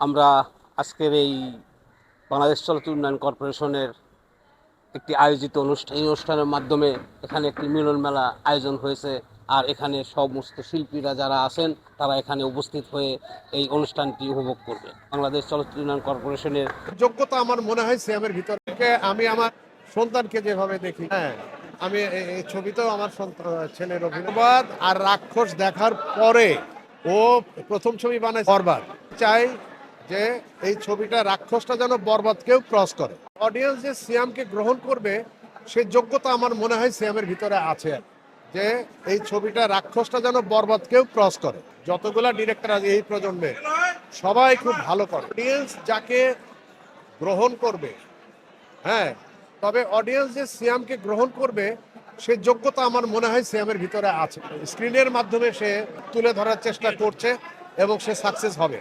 আমরা আজকের এই বাংলাদেশ চলচ্চিত্র উন্নয়ন কর্পোরেশনের একটি আয়োজিত অনুষ্ঠান, এই অনুষ্ঠানের মাধ্যমে এখানে একটি মিলন মেলা আয়োজন হয়েছে। আর এখানে সমস্ত শিল্পীরা যারা আছেন তারা এখানে উপস্থিত হয়ে এই অনুষ্ঠানটি উপভোগ করবে। বাংলাদেশ চলচ্চিত্র উন্নয়ন কর্পোরেশনের যোগ্যতা আমার মনে হয় সিয়ামের ভিতর থেকে। আমি আমার সন্তানকে যেভাবে দেখি, হ্যাঁ, আমি এই ছবিতেও আমার ছেলের অভিনয় আর রাক্ষস দেখার পরে ও প্রথম ছবি বানায় বরবাদ। চাই যে এই ছবিটা রাক্ষসটা যেন বরবাদকেও ক্রস করে। অডিয়েন্স যে সিয়ামকে গ্রহণ করবে সে যোগ্যতা আমার মনে হয় সিয়ামের ভিতরে আছে, যে এই ছবিটা রাক্ষসটা যেন বরবাদকেও ক্রস করে। যতগুলা ডিরেক্টর আছে এই প্রজন্মে সবাই খুব ভালো করে। অডিয়েন্স যাকে গ্রহণ করবে, হ্যাঁ, তবে অডিয়েন্স যে সিয়ামকে গ্রহণ করবে সে যোগ্যতা আমার মনে হয় সিয়ামের ভিতরে আছে। স্ক্রিনের মাধ্যমে সে তুলে ধরার চেষ্টা করছে এবং সে সাকসেস হবে।